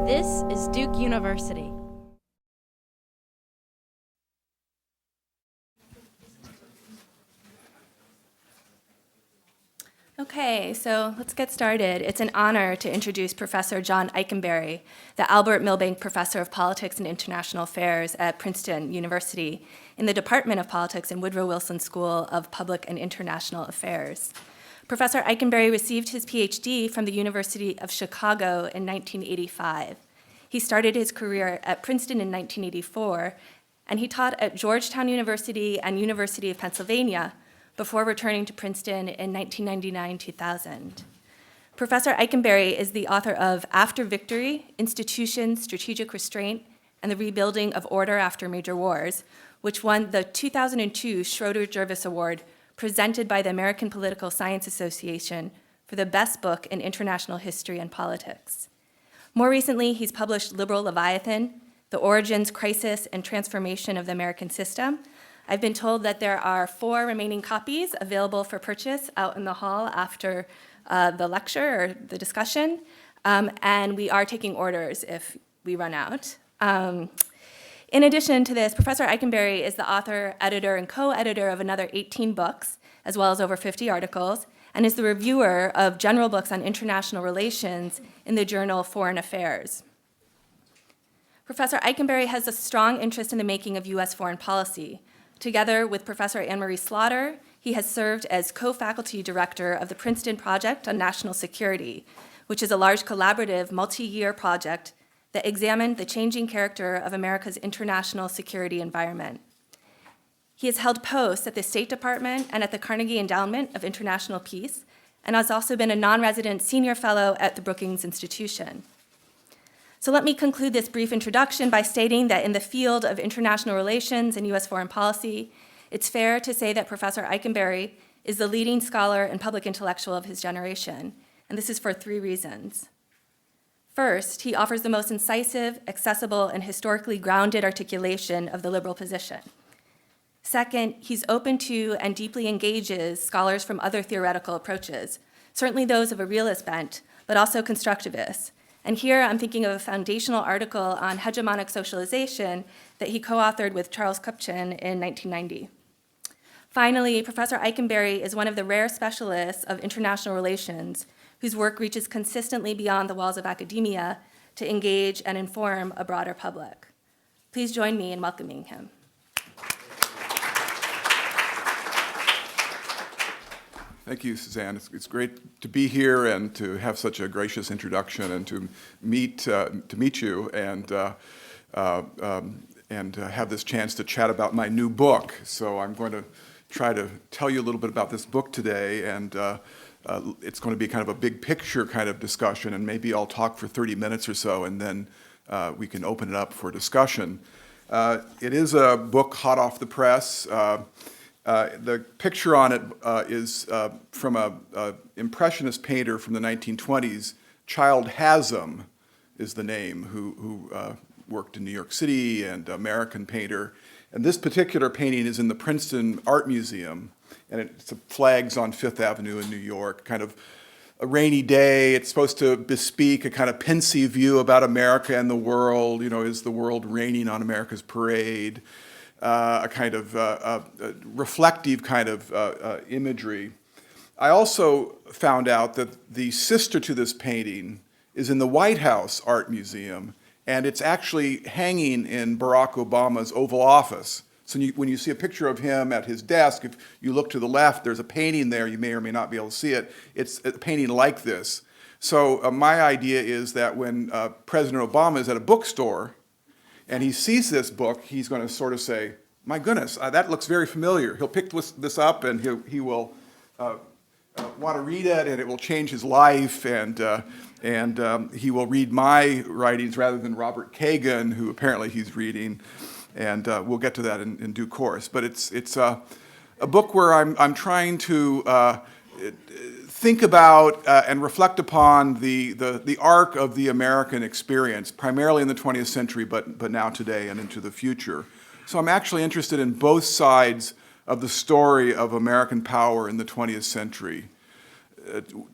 This is Duke University. Okay, so let's get started. It's an honor to introduce Professor John Ikenberry, the Albert Milbank Professor of Politics and International Affairs at Princeton University in the Department of Politics and Woodrow Wilson School of Public and International Affairs. Professor Ikenberry received his PhD from the University of Chicago in 1985. He started his career at Princeton in 1984, and he taught at Georgetown University and University of Pennsylvania before returning to Princeton in 1999-2000. Professor Ikenberry is the author of After Victory, Institutions, Strategic Restraint, and the Rebuilding of Order After Major Wars, which won the 2002 Schroeder-Jervis Award presented by the American Political Science Association for the best book in international history and politics. More recently, he's published Liberal Leviathan, The Origins, Crisis, and Transformation of the American System. I've been told that there are 4 remaining copies available for purchase out in the hall after the lecture or the discussion, and we are taking orders if we run out. In addition to this, Professor Ikenberry is the author, editor, and co-editor of another 18 books, as well as over 50 articles, and is the reviewer of general books on international relations in the journal Foreign Affairs. Professor Ikenberry has a strong interest in the making of U.S. foreign policy. Together with Professor Anne-Marie Slaughter, he has served as co-faculty director of the Princeton Project on National Security, which is a large collaborative multi-year project that examined the changing character of America's international security environment. He has held posts at the State Department and at the Carnegie Endowment of International Peace, and has also been a non-resident senior fellow at the Brookings Institution. So let me conclude this brief introduction by stating that in the field of international relations and U.S. foreign policy, it's fair to say that Professor Ikenberry is the leading scholar and public intellectual of his generation, and this is for 3 reasons. First, he offers the most incisive, accessible, and historically grounded articulation of the liberal position. Second, he's open to and deeply engages scholars from other theoretical approaches, certainly those of a realist bent, but also constructivists. And here I'm thinking of a foundational article on hegemonic socialization that he co-authored with Charles Kupchan in 1990. Finally, Professor Ikenberry is one of the rare specialists of international relations whose work reaches consistently beyond the walls of academia to engage and inform a broader public. Please join me in welcoming him. Thank you, Suzanne. It's great to be here and to have such a gracious introduction and to meet you and have this chance to chat about my new book. So I'm going to try to tell you a little bit about this book today, and it's going to be kind of a big picture kind of discussion, and maybe I'll talk for 30 minutes or so, and then we can open it up for discussion. It is a book hot off the press. The picture on it is from an impressionist painter from the 1920s. Child Haslam is the name, who worked in New York City and American painter. And this particular painting is in the Princeton Art Museum, and it's flags on Fifth Avenue in New York, kind of a rainy day. It's supposed to bespeak a kind of pensive view about America and the world. You know, is the world raining on America's parade? A kind of reflective kind of imagery. I also found out that the sister to this painting is in the White House Art Museum, and it's actually hanging in Barack Obama's Oval Office. So when you see a picture of him at his desk, if you look to the left, there's a painting there. You may or may not be able to see it. It's a painting like this. So my idea is that when President Obama is at a bookstore and he sees this book, he's going to sort of say, my goodness, that looks very familiar. He'll pick this up and he will want to read it, and it will change his life, and he will read my writings rather than Robert Kagan, who apparently he's reading, and we'll get to that in due course. But it's a book where I'm trying to think about and reflect upon the arc of the American experience, primarily in the 20th century, but now today and into the future. So I'm actually interested in both sides of the story of American power in the 20th century.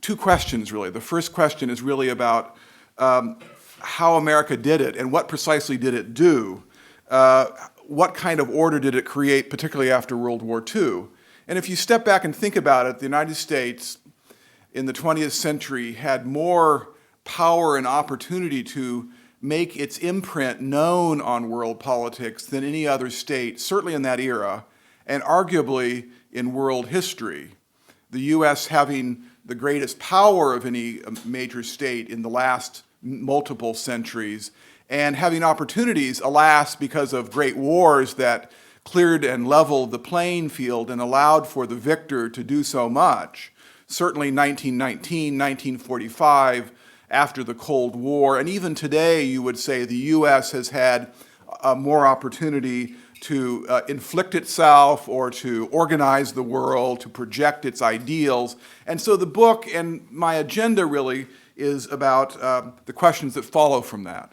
Two questions, really. The first question is really about how America did it and what precisely did it do. What kind of order did it create, particularly after World War II? And if you step back and think about it, the United States in the 20th century had more power and opportunity to make its imprint known on world politics than any other state, certainly in that era, and arguably in world history. The U.S. having the greatest power of any major state in the last multiple centuries, and having opportunities, alas, because of great wars that cleared and leveled the playing field and allowed for the victor to do so much. Certainly 1919, 1945, after the Cold War, and even today you would say the U.S. has had more opportunity to inflict itself or to organize the world, to project its ideals. And so the book and my agenda really is about the questions that follow from that.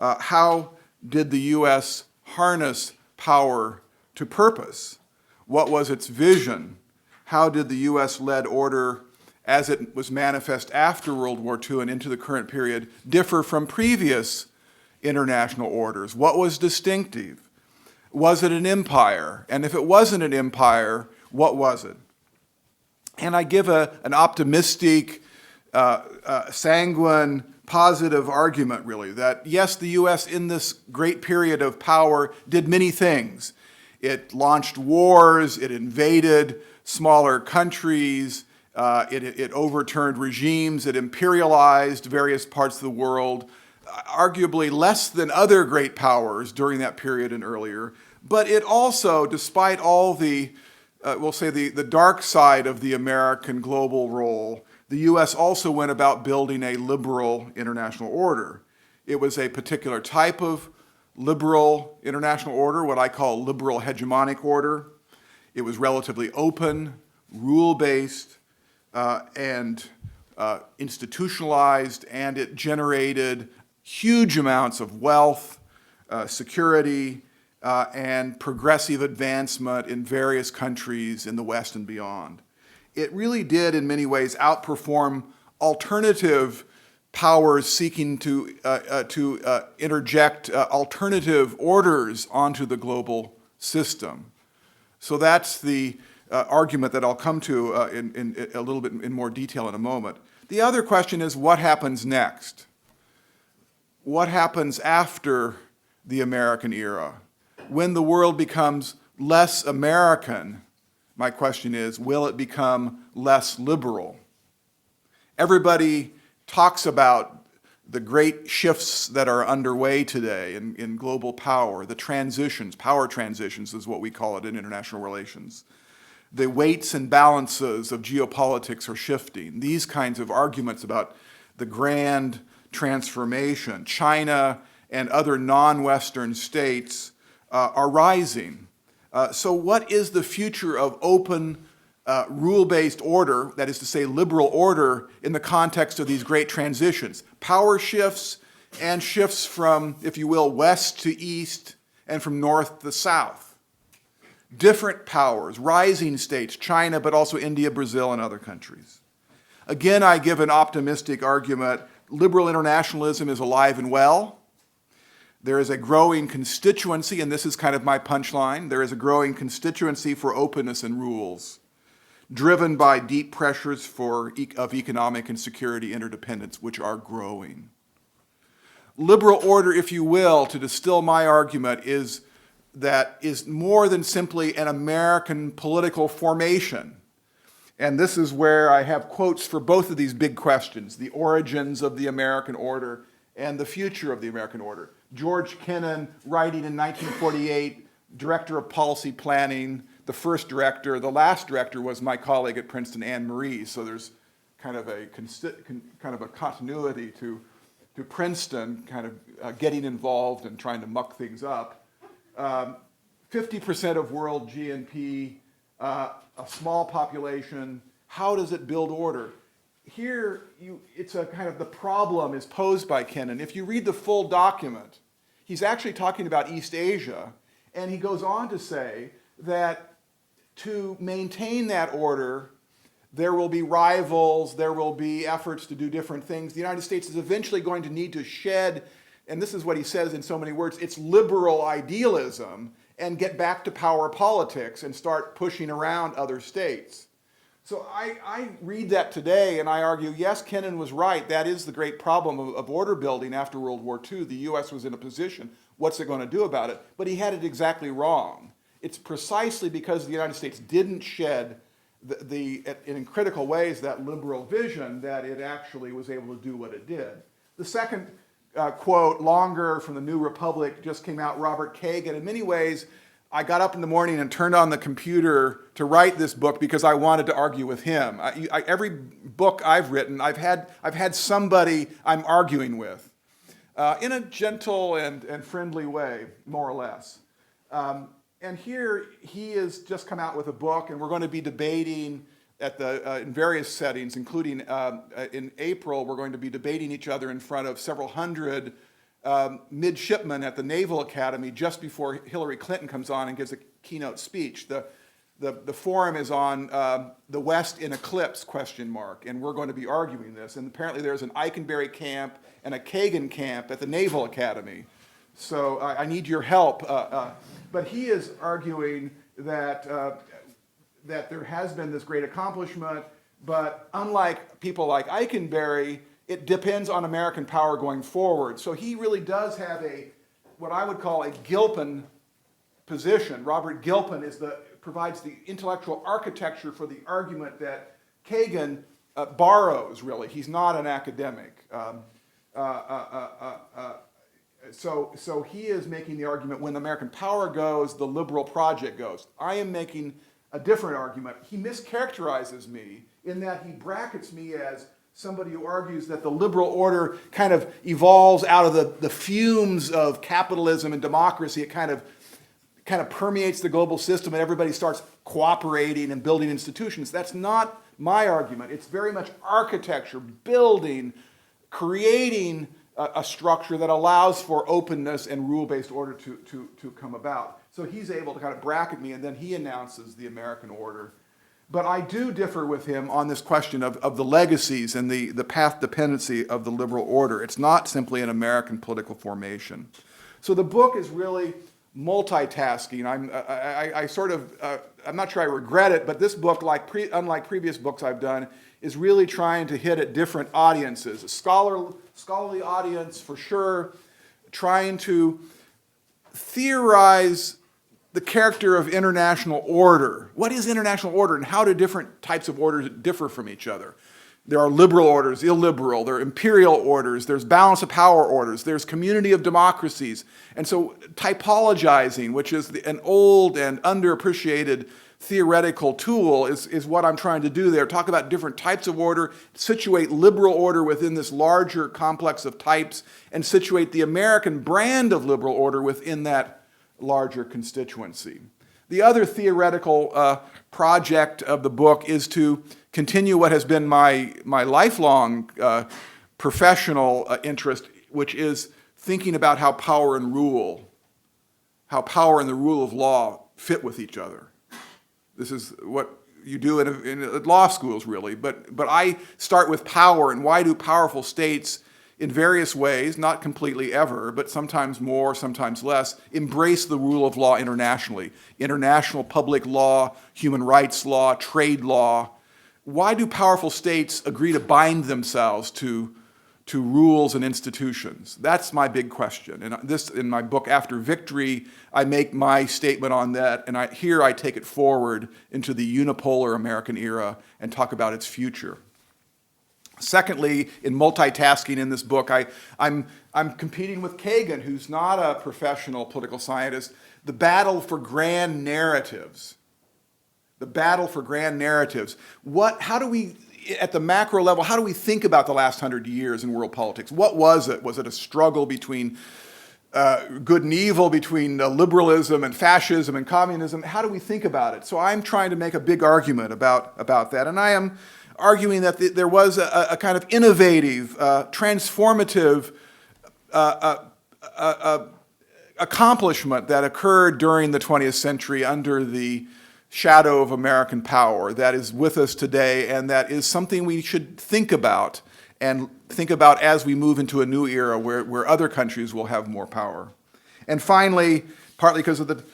How did the U.S. harness power to purpose? What was its vision? How did the U.S.-led order, as it was manifest after World War II and into the current period, differ from previous international orders? What was distinctive? Was it an empire? And if it wasn't an empire, what was it? And I give an optimistic, sanguine, positive argument, really, that yes, the U.S. in this great period of power did many things. It launched wars, it invaded smaller countries, it overturned regimes, it imperialized various parts of the world, arguably less than other great powers during that period and earlier. But it also, despite all the, we'll say the dark side of the American global role, the U.S. also went about building a liberal international order. It was a particular type of liberal international order, what I call liberal hegemonic order. It was relatively open, rule-based, and institutionalized, and it generated huge amounts of wealth, security, and progressive advancement in various countries in the West and beyond. It really did, in many ways, outperform alternative powers seeking to interject alternative orders onto the global system. So that's the argument that I'll come to in a little bit in more detail in a moment. The other question is, what happens next? What happens after the American era? When the world becomes less American, my question is, will it become less liberal? Everybody talks about the great shifts that are underway today in global power, the transitions, power transitions is what we call it in international relations. The weights and balances of geopolitics are shifting. These kinds of arguments about the grand transformation, China and other non-Western states are rising. So what is the future of open, rule-based order, that is to say liberal order, in the context of these great transitions? Power shifts and shifts from, if you will, west to east and from north to south. Different powers, rising states, China, but also India, Brazil, and other countries. Again, I give an optimistic argument. Liberal internationalism is alive and well. There is a growing constituency, and this is kind of my punchline, there is a growing constituency for openness and rules, driven by deep pressures of economic and security interdependence, which are growing. Liberal order, if you will, to distill my argument, is more than simply an American political formation. And this is where I have quotes for both of these big questions, the origins of the American order and the future of the American order. George Kennan, writing in 1948, director of policy planning, the first director. The last director was my colleague at Princeton, Anne Marie, so there's kind of a continuity to Princeton, kind of getting involved and trying to muck things up. 50% of world GNP, a small population. How does it build order? Here, it's a kind of the problem is posed by Kennan. If you read the full document, he's actually talking about East Asia, and he goes on to say that to maintain that order, there will be rivals, there will be efforts to do different things. The United States is eventually going to need to shed, and this is what he says in so many words, its liberal idealism and get back to power politics and start pushing around other states. So I read that today and I argue, yes, Kennan was right. That is the great problem of order building after World War II. The US was in a position, what's it going to do about it? But he had it exactly wrong. It's precisely because the United States didn't shed in critical ways that liberal vision that it actually was able to do what it did. The second quote, longer, from the New Republic, just came out, Robert Kagan. In many ways, I got up in the morning and turned on the computer to write this book because I wanted to argue with him. Every book I've written, I've had somebody I'm arguing with in a gentle and friendly way, more or less. And here he has just come out with a book, and we're going to be debating in various settings, including in April, we're going to be debating each other in front of several hundred midshipmen at the Naval Academy just before Hillary Clinton comes on and gives a keynote speech. The forum is on the West in Eclipse, ? And we're going to be arguing this. And apparently there's an Ikenberry camp and a Kagan camp at the Naval Academy. So I need your help. But he is arguing that there has been this great accomplishment, but unlike people like Ikenberry, it depends on American power going forward. So he really does have what I would call a Gilpin position. Robert Gilpin provides the intellectual architecture for the argument that Kagan borrows, really. He's not an academic. So he is making the argument when American power goes, the liberal project goes. I am making a different argument. He mischaracterizes me in that he brackets me as somebody who argues that the liberal order kind of evolves out of the fumes of capitalism and democracy. It kind of permeates the global system and everybody starts cooperating and building institutions. That's not my argument. It's very much architecture, building, creating a structure that allows for openness and rule-based order to come about. So he's able to kind of bracket me, and then he announces the American order. But I do differ with him on this question of the legacies and the path dependency of the liberal order. It's not simply an American political formation. So the book is really multitasking. I'm not sure I regret it, but this book, unlike previous books I've done, is really trying to hit at different audiences. A scholarly audience, for sure, trying to theorize the character of international order. What is international order, and how do different types of orders differ from each other? There are liberal orders, illiberal, there are imperial orders, there's balance of power orders, there's community of democracies. And so typologizing, which is an old and underappreciated theoretical tool, is what I'm trying to do there. Talk about different types of order, situate liberal order within this larger complex of types, and situate the American brand of liberal order within that larger constituency. The other theoretical project of the book is to continue what has been my lifelong professional interest, which is thinking about how power and the rule of law fit with each other. This is what you do in law schools, really. But I start with power, and why do powerful states, in various ways, not completely ever, but sometimes more, sometimes less, embrace the rule of law internationally? International public law, human rights law, trade law. Why do powerful states agree to bind themselves to rules and institutions? That's my big question. And in my book, After Victory, I make my statement on that, and here I take it forward into the unipolar American era and talk about its future. Secondly, in multitasking in this book, I'm competing with Kagan, who's not a professional political scientist. The battle for grand narratives. The battle for grand narratives. How do we, at the macro level, how do we think about the last 100 years in world politics? What was it? Was it a struggle between good and evil, between liberalism and fascism and communism? How do we think about it? So I'm trying to make a big argument about that, and I am arguing that there was a kind of innovative, transformative accomplishment that occurred during the 20th century under the shadow of American power that is with us today, and that is something we should think about as we move into a new era where other countries will have more power. And finally, partly because of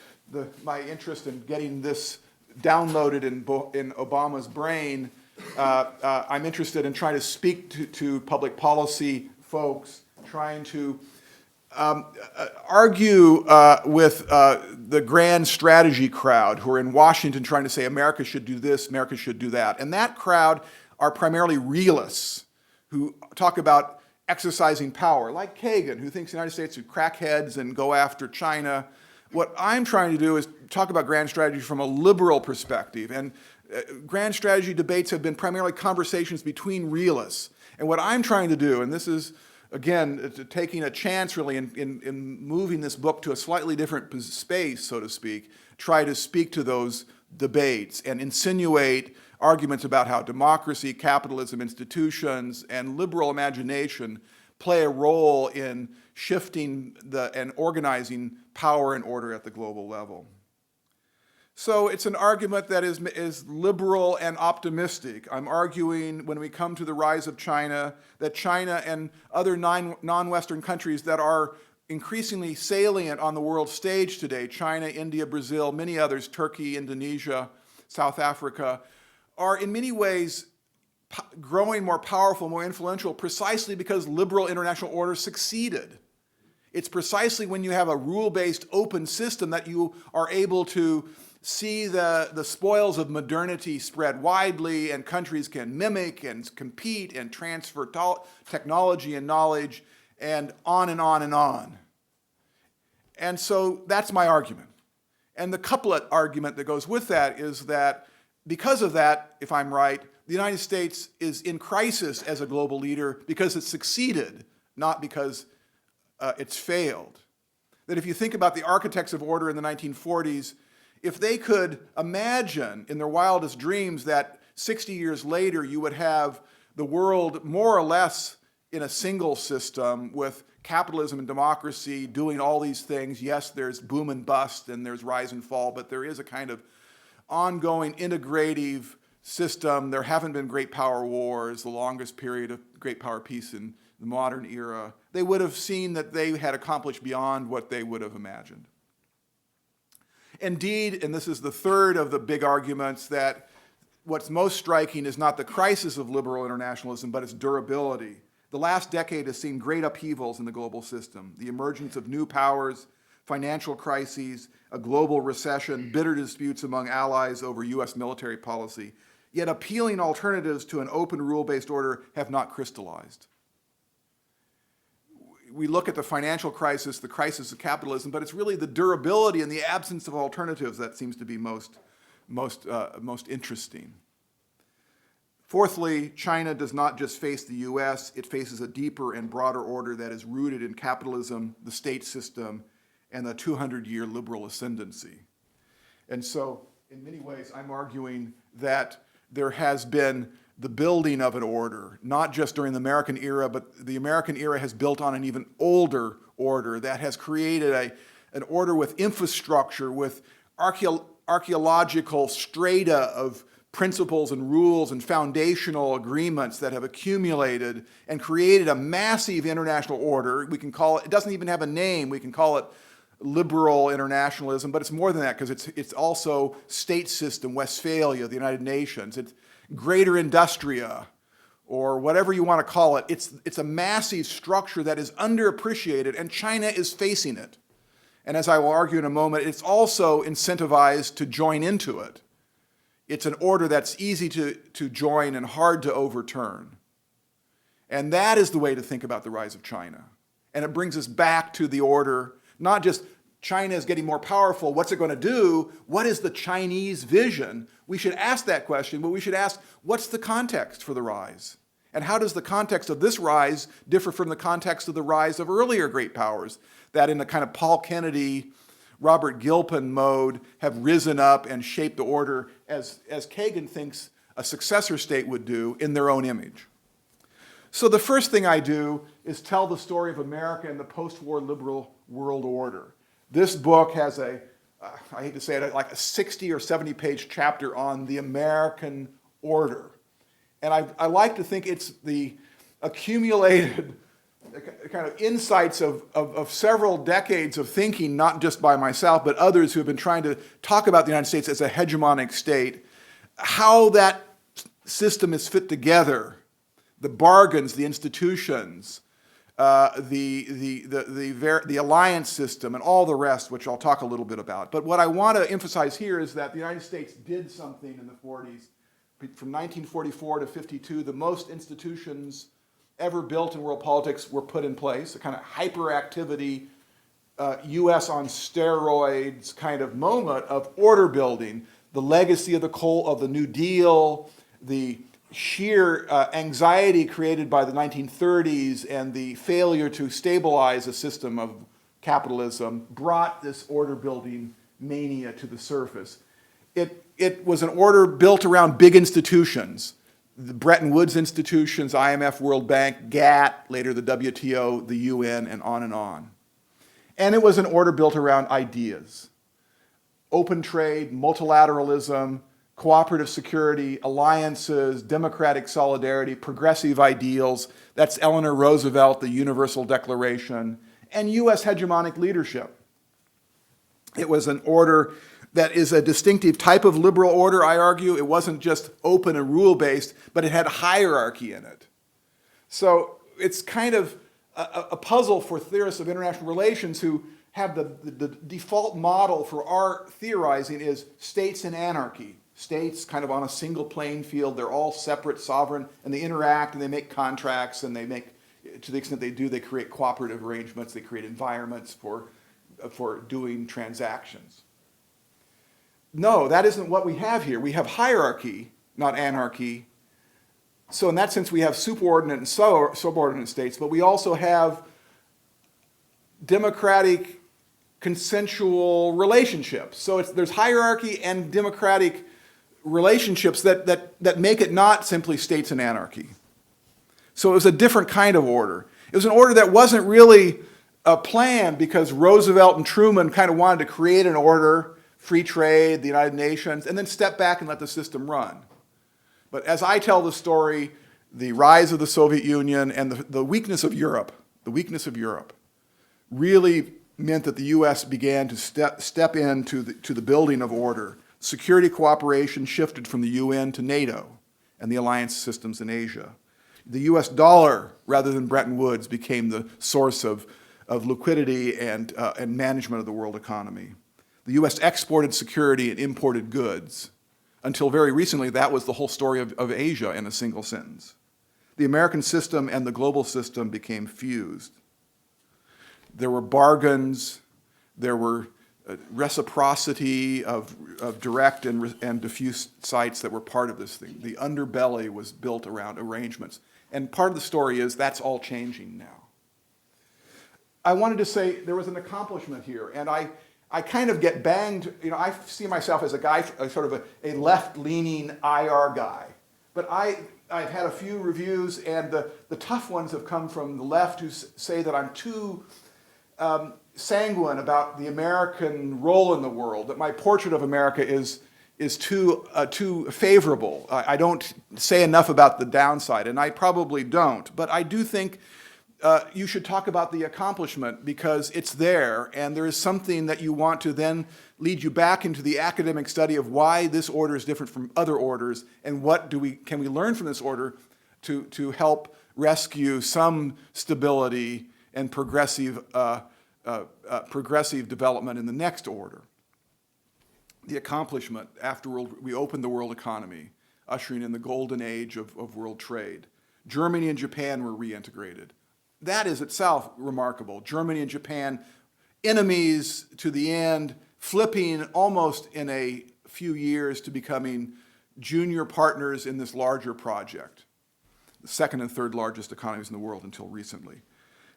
my interest in getting this downloaded in Obama's brain, I'm interested in trying to speak to public policy folks, trying to argue with the grand strategy crowd who are in Washington trying to say America should do this, America should do that. And that crowd are primarily realists who talk about exercising power, like Kagan, who thinks the United States are crackheads and go after China. What I'm trying to do is talk about grand strategy from a liberal perspective. And grand strategy debates have been primarily conversations between realists. And what I'm trying to do, and this is, again, taking a chance really in moving this book to a slightly different space, so to speak, try to speak to those debates and insinuate arguments about how democracy, capitalism, institutions, and liberal imagination play a role in shifting and organizing power and order at the global level. So it's an argument that is liberal and optimistic. I'm arguing, when we come to the rise of China, that China and other non-Western countries that are increasingly salient on the world stage today, China, India, Brazil, many others, Turkey, Indonesia, South Africa, are in many ways growing more powerful, more influential, precisely because liberal international order succeeded. It's precisely when you have a rule-based open system that you are able to see the spoils of modernity spread widely, and countries can mimic and compete and transfer technology and knowledge, and on and on and on. And so that's my argument. And the couplet argument that goes with that is that because of that, if I'm right, the United States is in crisis as a global leader because it succeeded, not because it's failed. That if you think about the architects of order in the 1940s, if they could imagine in their wildest dreams that 60 years later you would have the world more or less in a single system with capitalism and democracy doing all these things, yes, there's boom and bust and there's rise and fall, but there is a kind of ongoing integrative system. There haven't been great power wars, the longest period of great power peace in the modern era. They would have seen that they had accomplished beyond what they would have imagined. Indeed, and this is the third of the big arguments, that what's most striking is not the crisis of liberal internationalism, but its durability. The last decade has seen great upheavals in the global system, the emergence of new powers, financial crises, a global recession, bitter disputes among allies over U.S. military policy. Yet appealing alternatives to an open rule-based order have not crystallized. We look at the financial crisis, the crisis of capitalism, but it's really the durability and the absence of alternatives that seems to be most interesting. Fourthly, China does not just face the U.S., it faces a deeper and broader order that is rooted in capitalism, the state system, and the 200-year liberal ascendancy. And so, in many ways, I'm arguing that there has been the building of an order, not just during the American era, but the American era has built on an even older order that has created an order with infrastructure, with archaeological strata of principles and rules and foundational agreements that have accumulated and created a massive international order. We can call it, it doesn't even have a name, we can call it liberal internationalism, but it's more than that because it's also state system, Westphalia, the United Nations, it's greater industria, or whatever you want to call it. It's a massive structure that is underappreciated, and China is facing it. And as I will argue in a moment, it's also incentivized to join into it. It's an order that's easy to join and hard to overturn. And that is the way to think about the rise of China. And it brings us back to the order, not just China is getting more powerful, what's it going to do? What is the Chinese vision? We should ask that question, but we should ask, what's the context for the rise? And how does the context of this rise differ from the context of the rise of earlier great powers that in the kind of Paul Kennedy, Robert Gilpin mode have risen up and shaped the order as Kagan thinks a successor state would do in their own image? So the first thing I do is tell the story of America and the post-war liberal world order. This book has a I hate to say it, like a 60 or 70 page chapter on the American order. And I like to think it's the accumulated kind of insights of several decades of thinking, not just by myself, but others who have been trying to talk about the United States as a hegemonic state, how that system is fit together, the bargains, the institutions, the alliance system, and all the rest, which I'll talk a little bit about. But what I want to emphasize here is that the United States did something in the 40s. From 1944 to 52, the most institutions ever built in world politics were put in place, a kind of hyperactivity, U.S. on steroids kind of moment of order building, the legacy of the New Deal, the sheer anxiety created by the 1930s and the failure to stabilize a system of capitalism brought this order building mania to the surface. It was an order built around big institutions, the Bretton Woods institutions, IMF, World Bank, GATT, later the WTO, the UN, and on and on. And it was an order built around ideas. Open trade, multilateralism, cooperative security, alliances, democratic solidarity, progressive ideals. That's Eleanor Roosevelt, the Universal Declaration, and U.S. hegemonic leadership. It was an order that is a distinctive type of liberal order, I argue. It wasn't just open and rule-based, but it had hierarchy in it. So it's kind of a puzzle for theorists of international relations who have the default model for our theorizing is states and anarchy. States kind of on a single playing field, they're all separate, sovereign, and they interact and they make contracts and they make, to the extent they do, they create cooperative arrangements, they create environments for doing transactions. No, that isn't what we have here. We have hierarchy, not anarchy. So in that sense, we have superordinate and subordinate states, but we also have democratic consensual relationships. So there's hierarchy and democratic relationships that make it not simply states and anarchy. So it was a different kind of order. It was an order that wasn't really a plan because Roosevelt and Truman kind of wanted to create an order, free trade, the United Nations, and then step back and let the system run. But as I tell the story, the rise of the Soviet Union and the weakness of Europe, really meant that the U.S. began to step into the building of order. Security cooperation shifted from the UN to NATO and the alliance systems in Asia. The U.S. dollar, rather than Bretton Woods, became the source of liquidity and management of the world economy. The U.S. exported security and imported goods. Until very recently, that was the whole story of Asia in a single sentence. The American system and the global system became fused. There were bargains, there were reciprocity of direct and diffuse sites that were part of this thing. The underbelly was built around arrangements. And part of the story is that's all changing now. I wanted to say there was an accomplishment here, and I kind of get banged, I see myself as a guy, sort of a left-leaning IR guy. But I've had a few reviews, and the tough ones have come from the left who say that I'm too sanguine about the American role in the world, that my portrait of America is too favorable. I don't say enough about the downside, and I probably don't. But I do think you should talk about the accomplishment because it's there, and there is something that you want to then lead you back into the academic study of why this order is different from other orders, and what can we learn from this order to help rescue some stability and progressive development in the next order. The accomplishment, afterward, we opened the world economy, ushering in the golden age of world trade. Germany and Japan were reintegrated. That is itself remarkable. Germany and Japan, enemies to the end, flipping almost in a few years to becoming junior partners in this larger project, the second and third largest economies in the world until recently.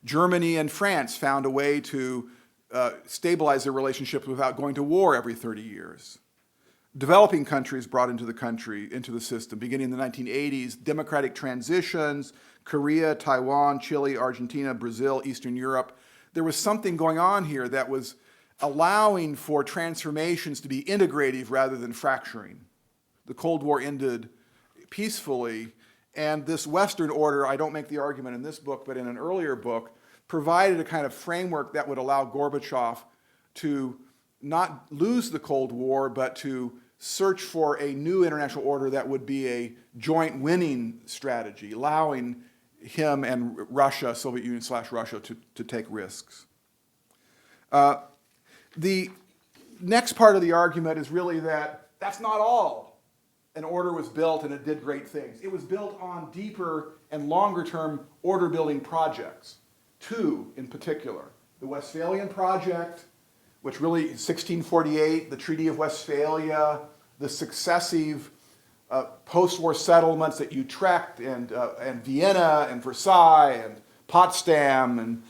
Germany and France found a way to stabilize their relationships without going to war every 30 years. Developing countries brought into the system, beginning in the 1980s, democratic transitions, Korea, Taiwan, Chile, Argentina, Brazil, Eastern Europe. There was something going on here that was allowing for transformations to be integrative rather than fracturing. The Cold War ended peacefully, and this Western order, I don't make the argument in this book, but in an earlier book, provided a kind of framework that would allow Gorbachev to not lose the Cold War, but to search for a new international order that would be a joint winning strategy, allowing him and Russia, Soviet Union / Russia, to take risks. The next part of the argument is really that that's not all. An order was built and it did great things. It was built on deeper and longer-term order-building projects. Two in particular. The Westphalian Project, which really, 1648, the Treaty of Westphalia, the successive post-war settlements at Utrecht and Vienna and Versailles and Potsdam and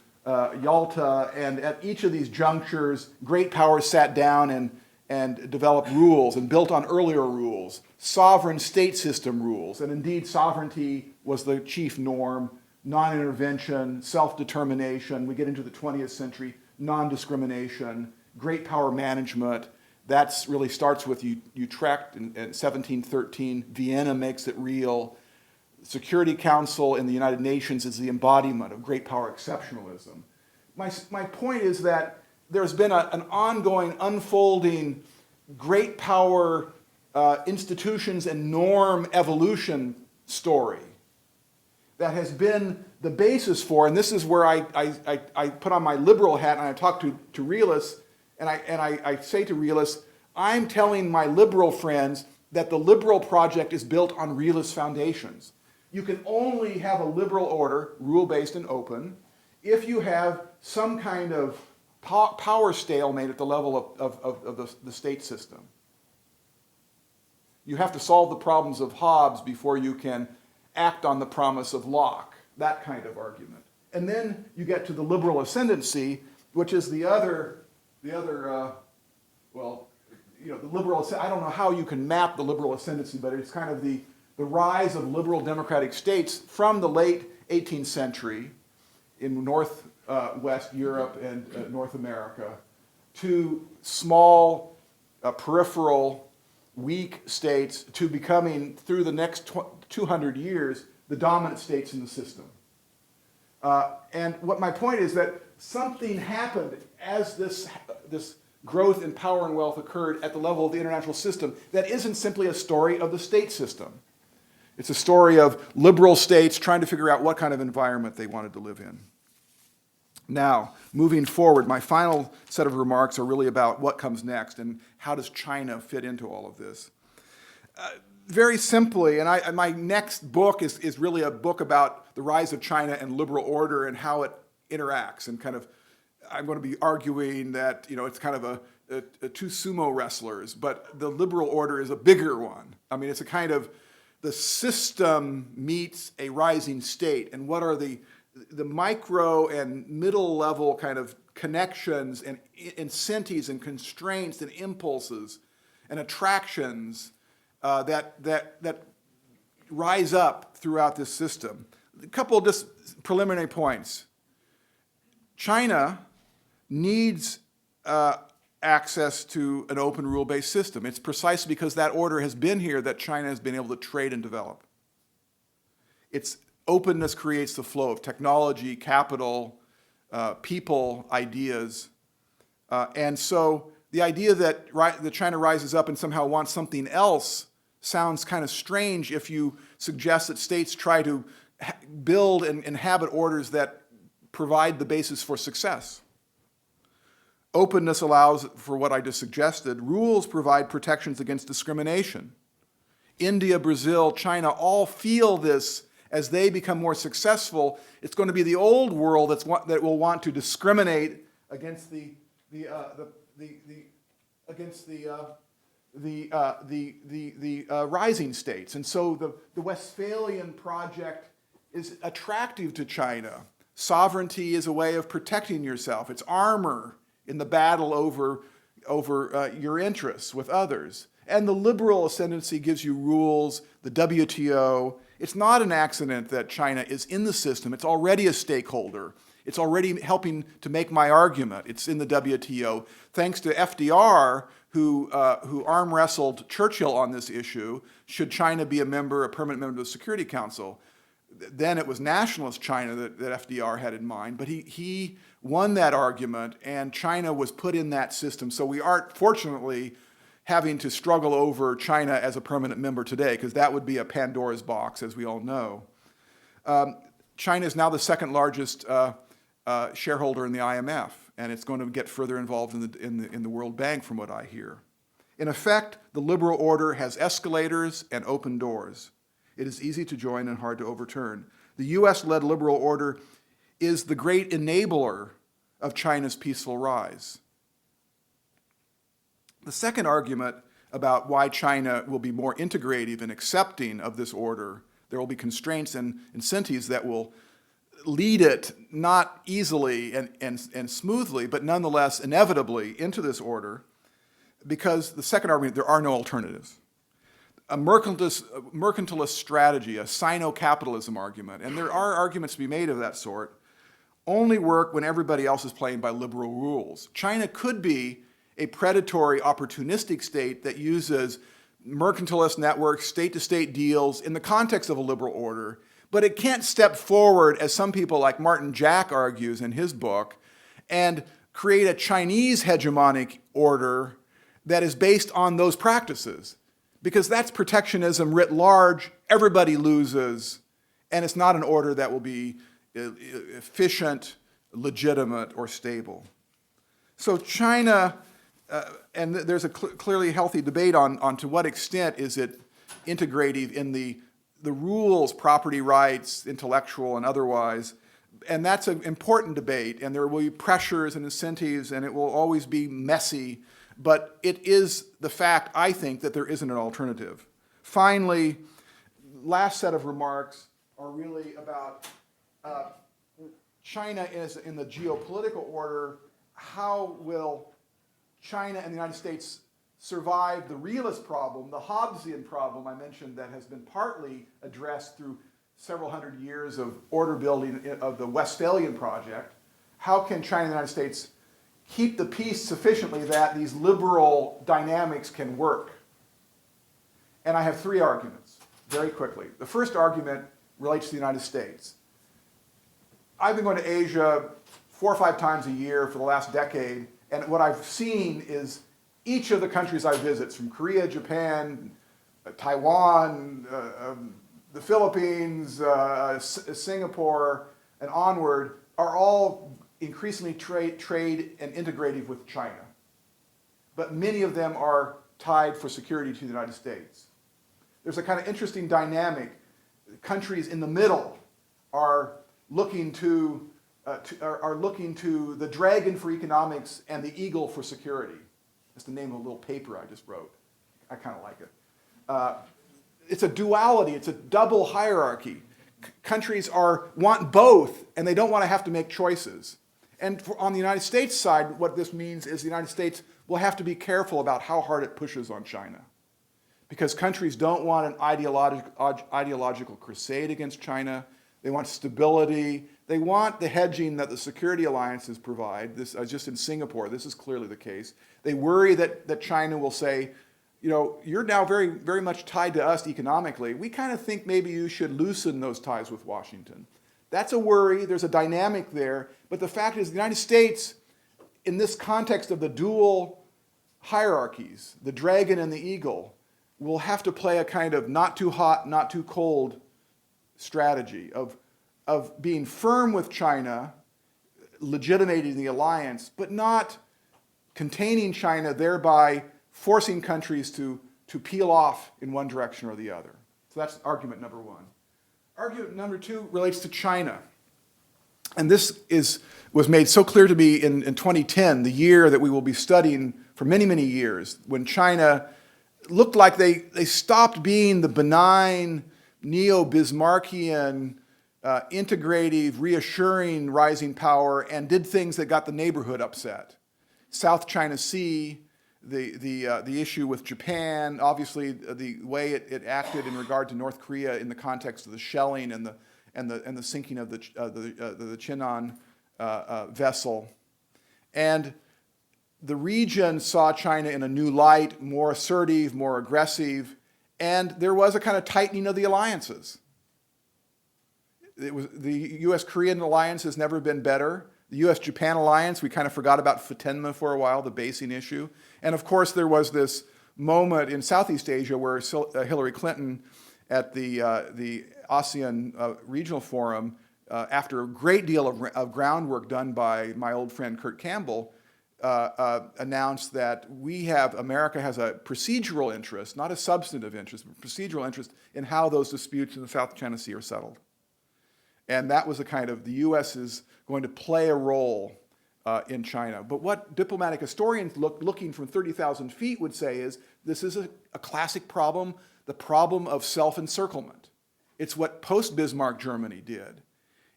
Yalta, and at each of these junctures, great powers sat down and developed rules and built on earlier rules, sovereign state system rules, and indeed sovereignty was the chief norm, non-intervention, self-determination. We get into the 20th century, non-discrimination, great power management. That really starts with Utrecht in 1713. Vienna makes it real. The Security Council in the United Nations is the embodiment of great power exceptionalism. My point is that there's been an ongoing, unfolding great power institutions and norm evolution story that has been the basis for, and this is where I put on my liberal hat and I talk to realists, and I say to realists, I'm telling my liberal friends that the liberal project is built on realist foundations. You can only have a liberal order, rule-based and open, if you have some kind of power stalemate at the level of the state system. You have to solve the problems of Hobbes before you can act on the promise of Locke, that kind of argument. And then you get to the liberal ascendancy, which is the liberal, I don't know how you can map the liberal ascendancy, but it's kind of the rise of liberal democratic states from the late 18th century in Northwest Europe and North America to small, peripheral, weak states to becoming, through the next 200 years, the dominant states in the system. And what my point is that something happened as this growth in power and wealth occurred at the level of the international system that isn't simply a story of the state system. It's a story of liberal states trying to figure out what kind of environment they wanted to live in. Now, moving forward, my final set of remarks are really about what comes next and how does China fit into all of this. Very simply, and my next book is really a book about the rise of China and liberal order and how it interacts, and kind of, I'm going to be arguing that, it's kind of a two sumo wrestlers, but the liberal order is a bigger one. I mean, it's a kind of, the system meets a rising state, and what are the micro and middle level kind of connections and incentives and constraints and impulses and attractions that rise up throughout this system. A couple of just preliminary points. China needs access to an open rule-based system. It's precisely because that order has been here that China has been able to trade and develop. Its openness creates the flow of technology, capital, people, ideas. And so the idea that China rises up and somehow wants something else sounds kind of strange if you suggest that states try to build and inhabit orders that provide the basis for success. Openness allows for what I just suggested. Rules provide protections against discrimination. India, Brazil, China all feel this as they become more successful. It's going to be the old world that will want to discriminate against the rising states. And so the Westphalian project is attractive to China. Sovereignty is a way of protecting yourself. It's armor in the battle over your interests with others. And the liberal ascendancy gives you rules, the WTO. It's not an accident that China is in the system. It's already a stakeholder. It's already helping to make my argument. It's in the WTO. Thanks to FDR, who arm wrestled Churchill on this issue, should China be a permanent member of the Security Council? Then it was nationalist China that FDR had in mind, but he won that argument, and China was put in that system. So we aren't, fortunately, having to struggle over China as a permanent member today, because that would be a Pandora's box, as we all know. China is now the second largest shareholder in the IMF, and it's going to get further involved in the World Bank, from what I hear. In effect, the liberal order has escalators and open doors. It is easy to join and hard to overturn. The US-led liberal order is the great enabler of China's peaceful rise. The second argument about why China will be more integrative and accepting of this order, there will be constraints and incentives that will lead it not easily and smoothly, but nonetheless inevitably into this order, because the second argument, there are no alternatives. A mercantilist strategy, a sino-capitalism argument, and there are arguments to be made of that sort, only work when everybody else is playing by liberal rules. China could be a predatory, opportunistic state that uses mercantilist networks, state-to-state deals in the context of a liberal order, but it can't step forward, as some people like Martin Jack argues in his book, and create a Chinese hegemonic order that is based on those practices. Because that's protectionism writ large, everybody loses, and it's not an order that will be efficient, legitimate, or stable. So China, and there's a clearly healthy debate on to what extent is it integrative in the rules, property rights, intellectual and otherwise, and that's an important debate, and there will be pressures and incentives, and it will always be messy. But it is the fact, I think, that there isn't an alternative. Finally, last set of remarks are really about China is in the geopolitical order. How will China and the United States survive the realist problem, the Hobbesian problem I mentioned that has been partly addressed through several hundred years of order building of the Westphalian project? How can China and the United States keep the peace sufficiently that these liberal dynamics can work? And I have three arguments, very quickly. The first argument relates to the United States. I've been going to Asia 4 or 5 times a year for the last decade, and what I've seen is each of the countries I visit, from Korea, Japan, Taiwan, the Philippines, Singapore, and onward, are all increasingly trade and integrative with China. But many of them are tied for security to the United States. There's a kind of interesting dynamic. Countries in the middle are looking to the dragon for economics and the eagle for security. That's the name of a little paper I just wrote. I kind of like it. It's a duality. It's a double hierarchy. Countries want both, and they don't want to have to make choices. And on the United States side, what this means is the United States will have to be careful about how hard it pushes on China. Because countries don't want an ideological crusade against China. They want stability. They want the hedging that the security alliances provide. This, just in Singapore, this is clearly the case. They worry that China will say, you know, you're now very, very much tied to us economically. We kind of think maybe you should loosen those ties with Washington. That's a worry. There's a dynamic there. But the fact is, the United States, in this context of the dual hierarchies, the dragon and the eagle, will have to play a kind of not too hot, not too cold strategy of being firm with China, legitimating the alliance, but not containing China, thereby forcing countries to peel off in one direction or the other. So that's argument number one. Argument number two relates to China. And this was made so clear to me in 2010, the year that we will be studying for many, many years, when China looked like they stopped being the benign, neo-Bismarckian, integrative, reassuring rising power and did things that got the neighborhood upset. South China Sea, the issue with Japan, obviously the way it acted in regard to North Korea in the context of the shelling and the sinking of the Chinon vessel. And the region saw China in a new light, more assertive, more aggressive, and there was a kind of tightening of the alliances. The U.S.-Korean alliance has never been better. The U.S.-Japan alliance, we kind of forgot about Futenma for a while, the basing issue. And of course, there was this moment in Southeast Asia where Hillary Clinton at the ASEAN Regional Forum, after a great deal of groundwork done by my old friend Kurt Campbell, announced that America has a procedural interest, not a substantive interest, but procedural interest in how those disputes in the South China Sea are settled. And that was the U.S. is going to play a role in China. But what diplomatic historians looking from 30,000 feet would say is this is a classic problem, the problem of self-encirclement. It's what post-Bismarck Germany did.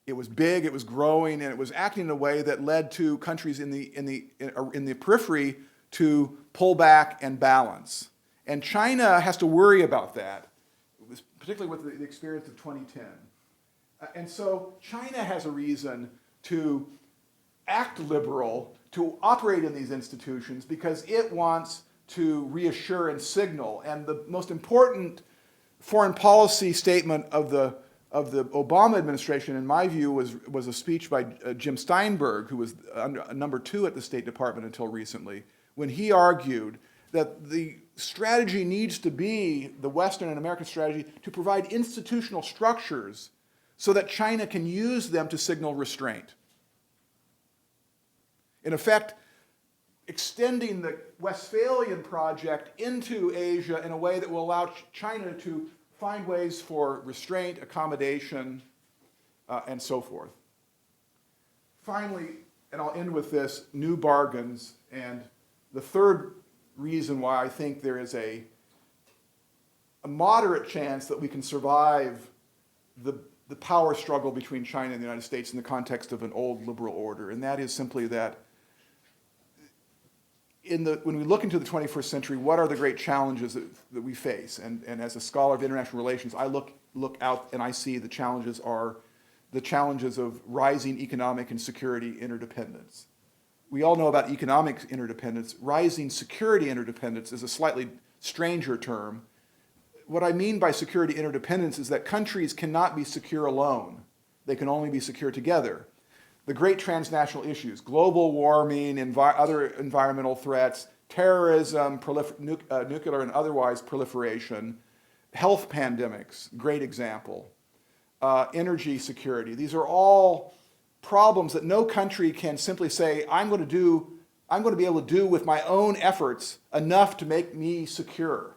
It was big, it was growing, and it was acting in a way that led to countries in the periphery to pull back and balance. And China has to worry about that, particularly with the experience of 2010. And so China has a reason to act liberal, to operate in these institutions, because it wants to reassure and signal. And the most important foreign policy statement of the Obama administration, in my view, was a speech by Jim Steinberg, who was number 2 at the State Department until recently, when he argued that the strategy needs to be, the Western and American strategy, to provide institutional structures so that China can use them to signal restraint. In effect, extending the Westphalian project into Asia in a way that will allow China to find ways for restraint, accommodation, and so forth. Finally, and I'll end with this, new bargains. And the third reason why I think there is a moderate chance that we can survive the power struggle between China and the United States in the context of an old liberal order, and that is simply that when we look into the 21st century, what are the great challenges that we face? And as a scholar of international relations, I look out and I see the challenges are the challenges of rising economic and security interdependence. We all know about economic interdependence. Rising security interdependence is a slightly stranger term. What I mean by security interdependence is that countries cannot be secure alone. They can only be secure together. The great transnational issues, global warming, other environmental threats, terrorism, nuclear and otherwise proliferation, health pandemics, great example, energy security. These are all problems that no country can simply say, I'm going to be able to do with my own efforts enough to make me secure.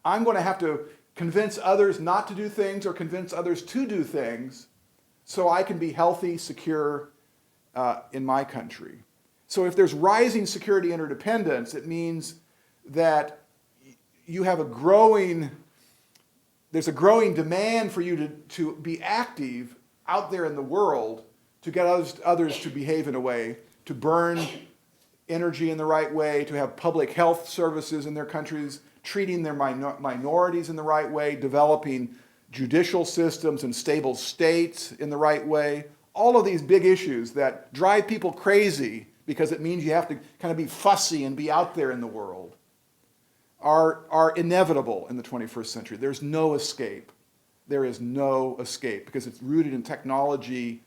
I'm going to have to convince others not to do things or convince others to do things so I can be healthy, secure in my country. So if there's rising security interdependence, it means that you have there's a growing demand for you to be active out there in the world to get others to behave in a way, to burn energy in the right way, to have public health services in their countries, treating their minorities in the right way, developing judicial systems and stable states in the right way. All of these big issues that drive people crazy because it means you have to kind of be fussy and be out there in the world are inevitable in the 21st century. There's no escape. There is no escape because it's rooted in technology.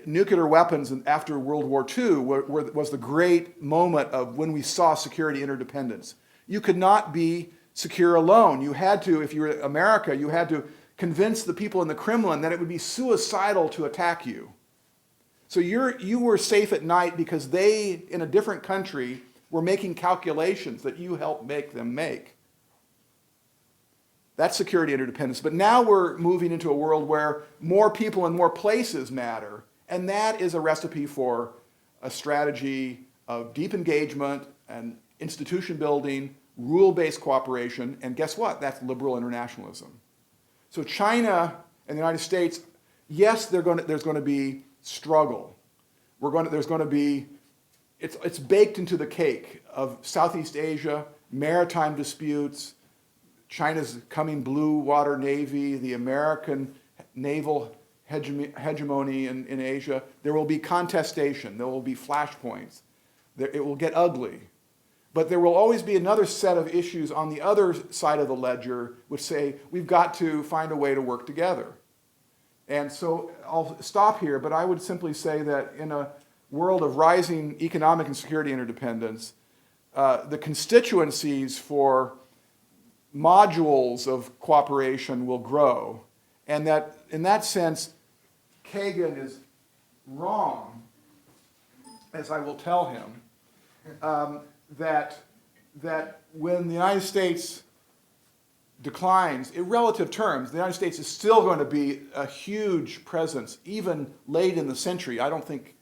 Nuclear weapons after World War II was the great moment of when we saw security interdependence. You could not be secure alone. You had to, if you were America, you had to convince the people in the Kremlin that it would be suicidal to attack you. So you were safe at night because they, in a different country, were making calculations that you helped make them make. That's security interdependence. But now we're moving into a world where more people and more places matter, and that is a recipe for a strategy of deep engagement and institution building, rule-based cooperation, and guess what? That's liberal internationalism. So China and the United States, yes, there's going to be struggle. It's baked into the cake of Southeast Asia, maritime disputes, China's coming blue water navy, the American naval hegemony in Asia. There will be contestation. There will be flashpoints. It will get ugly. But there will always be another set of issues on the other side of the ledger which say we've got to find a way to work together. And so I'll stop here, but I would simply say that in a world of rising economic and security interdependence, the constituencies for modules of cooperation will grow. And that in that sense, Kagan is wrong, as I will tell him, that when the United States declines, in relative terms, the United States is still going to be a huge presence, even late in the century. I don't think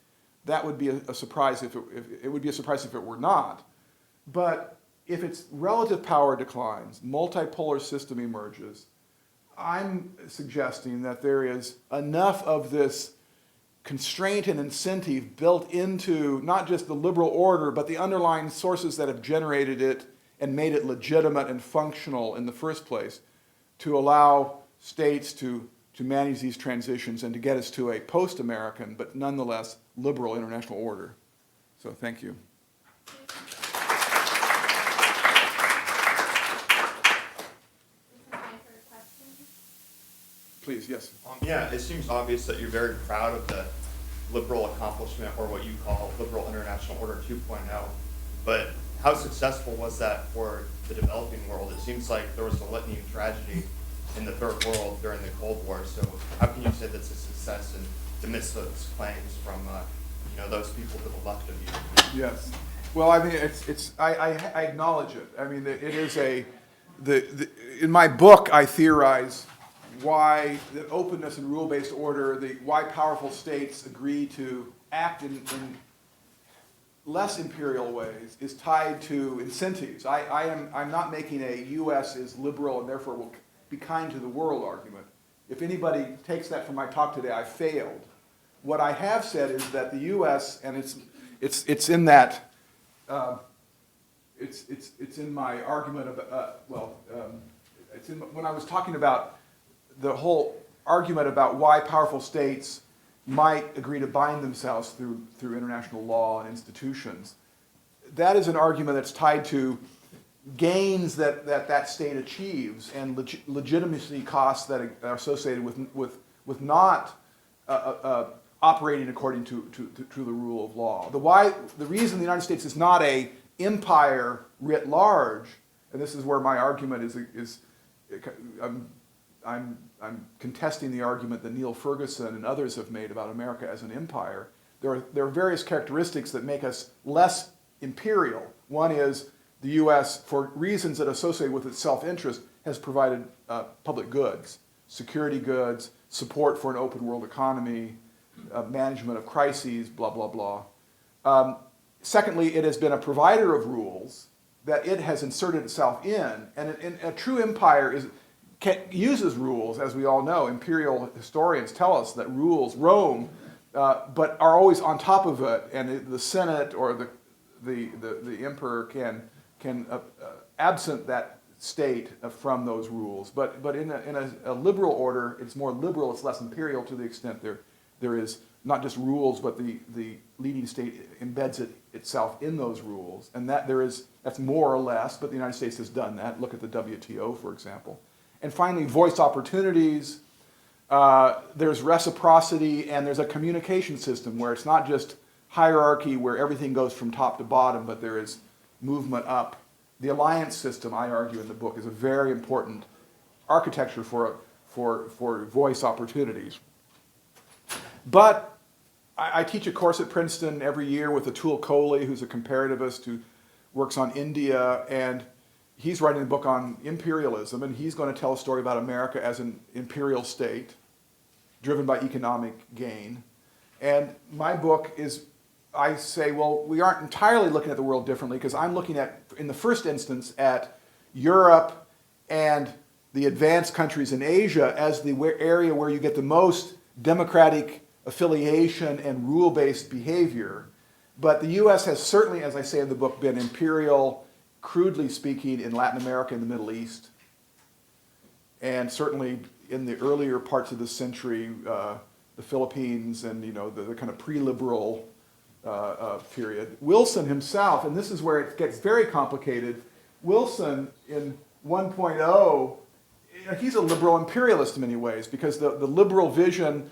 that would be a surprise if it would be a surprise if it were not. But if its relative power declines, multipolar system emerges, I'm suggesting that there is enough of this constraint and incentive built into not just the liberal order, but the underlying sources that have generated it and made it legitimate and functional in the first place to allow states to manage these transitions and to get us to a post-American, but nonetheless liberal international order. So thank you. Please, yes. Yeah, it seems obvious that you're very proud of the liberal accomplishment, or what you call liberal international order 2.0. But how successful was that for the developing world? It seems like there was a litany of tragedy in the third world during the Cold War. So how can you say that's a success and dismiss those claims from those people to the left of you? Yes. Well, I mean, I acknowledge it. I mean, it is in my book, I theorize why the openness and rule-based order, why powerful states agree to act in less imperial ways is tied to incentives. I'm not making a U.S. is liberal and therefore will be kind to the world argument. If anybody takes that from my talk today, I failed. What I have said is that the U.S. and it's in that it's in my argument about when I was talking about the whole argument about why powerful states might agree to bind themselves through international law and institutions. That is an argument that's tied to gains that state achieves and legitimacy costs that are associated with not operating according to the rule of law. The reason the United States is not an empire writ large, and this is where my argument is I'm contesting the argument that Neil Ferguson and others have made about America as an empire. There are various characteristics that make us less imperial. One is the U.S., for reasons that associate with its self-interest, has provided public goods, security goods, support for an open world economy, management of crises, blah, blah, blah. Secondly, it has been a provider of rules that it has inserted itself in. And a true empire uses rules, as we all know. Imperial historians tell us that rules, Rome, but are always on top of it, and the Senate or the emperor can absent that state from those rules. But in a liberal order, it's more liberal, it's less imperial to the extent there is not just rules, but the leading state embeds itself in those rules, and that's more or less. But the United States has done that. Look at the WTO, for example. And finally, voice opportunities. There's reciprocity, and there's a communication system where it's not just hierarchy where everything goes from top to bottom, but there is movement up. The alliance system, I argue in the book, is a very important architecture for voice opportunities. But I teach a course at Princeton every year with Atul Kohli, who's a comparativist who works on India, and he's writing a book on imperialism, and he's going to tell a story about America as an imperial state driven by economic gain. And my book is, I say, well, we aren't entirely looking at the world differently, because I'm looking at, in the first instance, at Europe and the advanced countries in Asia as the area where you get the most democratic affiliation and rule-based behavior. But the U.S. has certainly, as I say in the book, been imperial, crudely speaking, in Latin America and the Middle East, and certainly in the earlier parts of the century the Philippines and the kind of pre-liberal period. Wilson himself, and this is where it gets very complicated, Wilson in 1.0, he's a liberal imperialist in many ways, because the liberal vision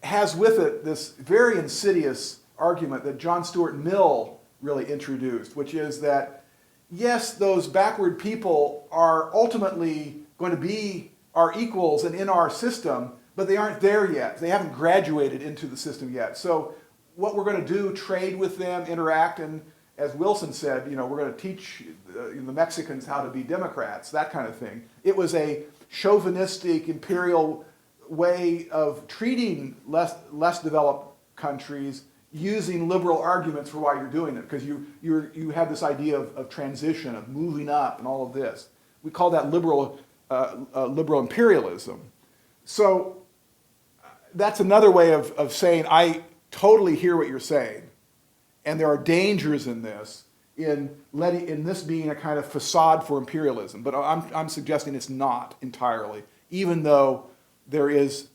has with it this very insidious argument that John Stuart Mill really introduced, which is that, yes, those backward people are ultimately going to be our equals and in our system, but they aren't there yet. They haven't graduated into the system yet. So what we're going to do, trade with them, interact, and as Wilson said, we're going to teach the Mexicans how to be Democrats, that kind of thing. It was a chauvinistic, imperial way of treating less developed countries, using liberal arguments for why you're doing it, because you have this idea of transition, of moving up, and all of this. We call that liberal imperialism. So that's another way of saying, I totally hear what you're saying, and there are dangers in this, in this being a kind of facade for imperialism. But I'm suggesting it's not entirely, even though there is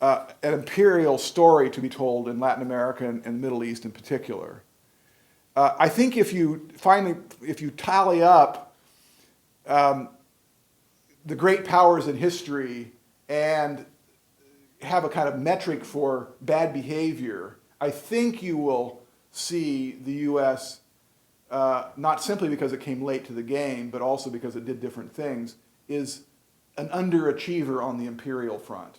an imperial story to be told in Latin America and Middle East in particular. I think if you tally up the great powers in history and have a kind of metric for bad behavior, I think you will see the U.S., not simply because it came late to the game, but also because it did different things, is an underachiever on the imperial front.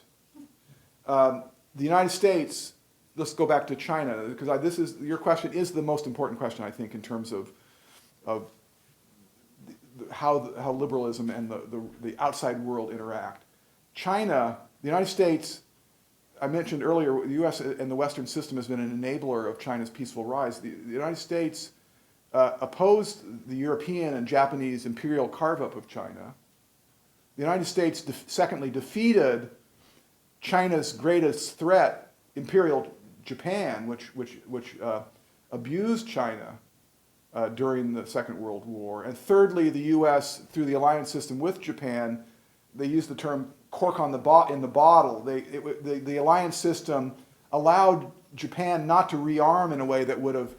The United States, let's go back to China, because your question is the most important question, I think, in terms of how liberalism and the outside world interact. China, the United States, I mentioned earlier, the U.S. and the Western system has been an enabler of China's peaceful rise. The United States opposed the European and Japanese imperial carve-up of China. The United States, secondly, defeated China's greatest threat, Imperial Japan, which abused China during the Second World War. And thirdly, the U.S., through the alliance system with Japan, they used the term cork in the bottle. The alliance system allowed Japan not to rearm in a way that would have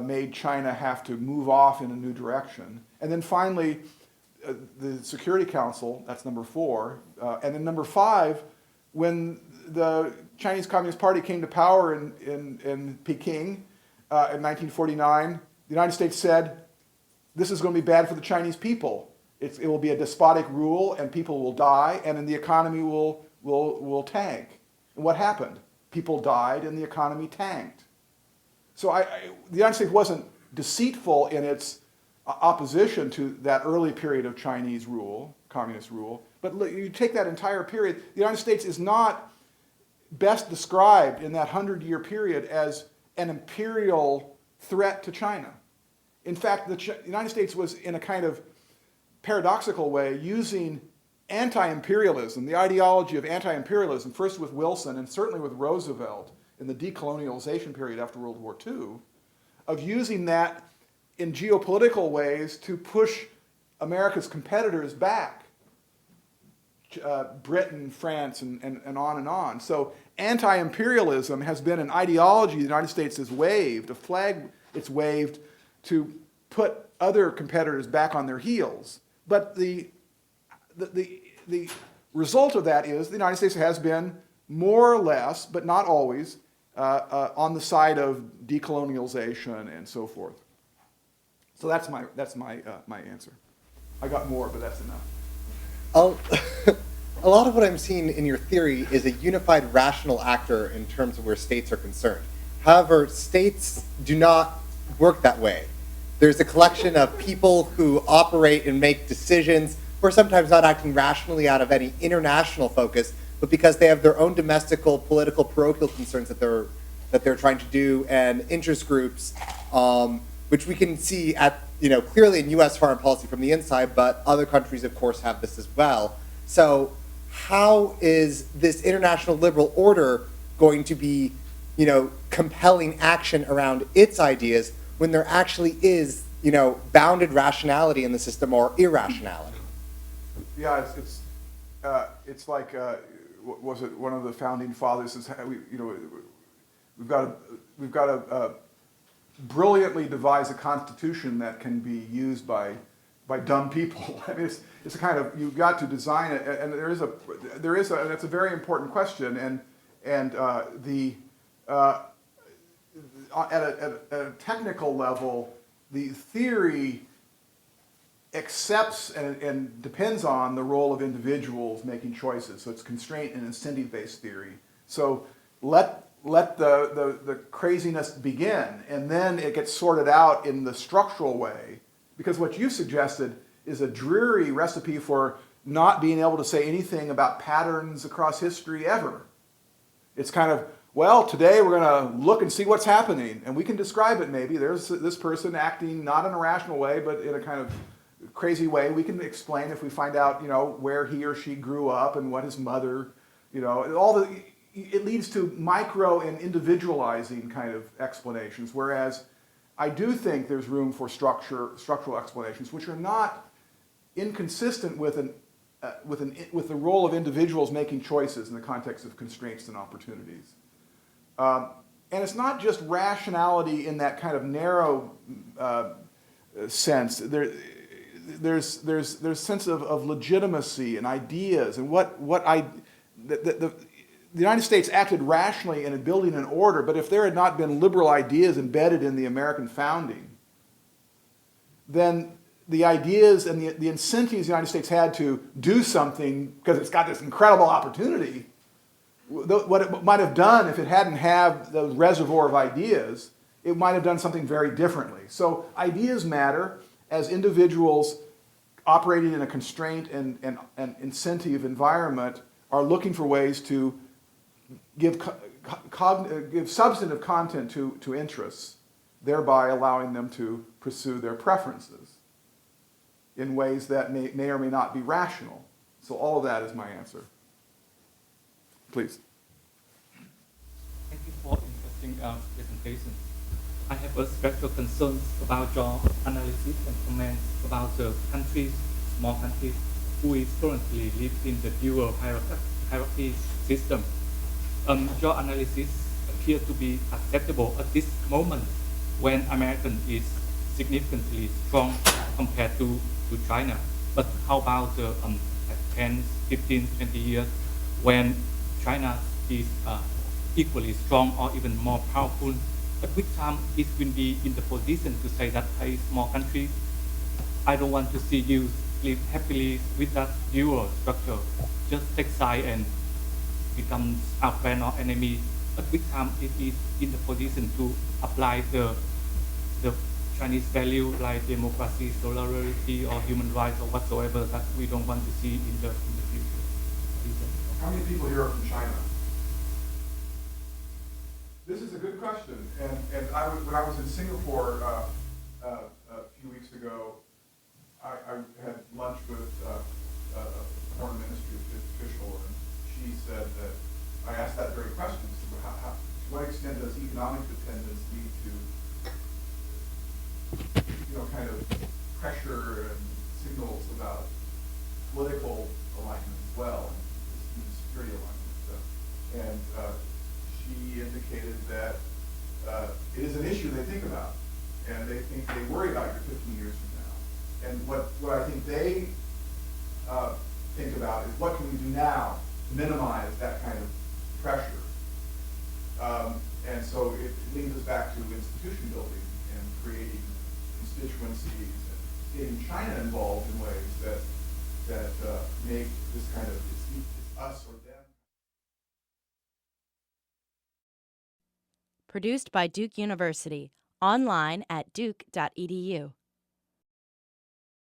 made China have to move off in a new direction. And then finally, the Security Council, that's number 4. And then number 5, when the Chinese Communist Party came to power in Peking in 1949, the United States said, this is going to be bad for the Chinese people. It will be a despotic rule, and people will die, and then the economy will tank. And what happened? People died, and the economy tanked. So the United States wasn't deceitful in its opposition to that early period of Chinese rule, communist rule, but you take that entire period, the United States is not best described in that 100-year period as an imperial threat to China. In fact, the United States was, in a kind of paradoxical way, using anti-imperialism, the ideology of anti-imperialism, first with Wilson and certainly with Roosevelt in the decolonialization period after World War II, of using that in geopolitical ways to push America's competitors back, Britain, France, and on and on. So anti-imperialism has been an ideology the United States has waved, a flag it's waved to put other competitors back on their heels. But the result of that is the United States has been more or less, but not always, on the side of decolonialization and so forth. So that's my answer. I got more, but that's enough. A lot of what I'm seeing in your theory is a unified rational actor in terms of where states are concerned. However, states do not work that way. There's a collection of people who operate and make decisions who are sometimes not acting rationally out of any international focus, but because they have their own domestical, political, parochial concerns that they're trying to do, and interest groups, which we can see clearly in U.S. foreign policy from the inside, but other countries, of course, have this as well. So how is this international liberal order going to be, compelling action around its ideas when there actually is, bounded rationality in the system or irrationality? Yeah, it's like was it one of the founding fathers says, we've got to brilliantly devise a constitution that can be used by dumb people. I mean, it's a kind of, you've got to design it, and and that's a very important question, and at a technical level, the theory accepts and depends on the role of individuals making choices. So it's constraint and incentive-based theory. So let the craziness begin, and then it gets sorted out in the structural way. Because what you suggested is a dreary recipe for not being able to say anything about patterns across history ever. It's kind of, well, today we're going to look and see what's happening, and we can describe it maybe. There's this person acting not in a rational way, but in a kind of crazy way. We can explain if we find out, where he or she grew up and what his mother, it leads to micro and individualizing kind of explanations, whereas I do think there's room for structural explanations, which are not inconsistent with the role of individuals making choices in the context of constraints and opportunities. And it's not just rationality in that kind of narrow sense. There's sense of legitimacy and ideas, and the United States acted rationally in building an order, but if there had not been liberal ideas embedded in the American founding, then the ideas and the incentives the United States had to do something, because it's got this incredible opportunity, what it might have done if it hadn't had the reservoir of ideas, it might have done something very differently. So ideas matter as individuals operating in a constraint and incentive environment are looking for ways to give substantive content to interests, thereby allowing them to pursue their preferences in ways that may or may not be rational. So all of that is my answer. Please. Thank you for interesting presentation. I have a special concerns about your analysis and comments about the countries, small countries, who is currently live in the dual hierarchy system. Your analysis appears to be acceptable at this moment when American is significantly strong compared to China. But how about the 10, 15, 20 years when China is equally strong or even more powerful? At which time it will be in the position to say that a small country, I don't want to see you live happily with that dual structure. Just take side and becomes our friend or enemy. At which time it is in the position to apply the Chinese value like democracy, solidarity, or human rights, or whatsoever that we don't want to see in the future. How many people here are from China? This is a good question, and when I was in Singapore a few weeks ago, I had lunch with a foreign ministry official, and she said that I asked that very question. So to what extent does economic dependence lead to, kind of pressure and signals about political alignment as well, and security alignment stuff? And she indicated that it is an issue they think about, and they worry about your 15 years from now. And what I think they think about is what can we do now to minimize that kind of pressure. And so it leads us back to institution building and creating constituencies and getting China involved in ways that make this kind of it's us or them. Produced by Duke University. Online at duke.edu.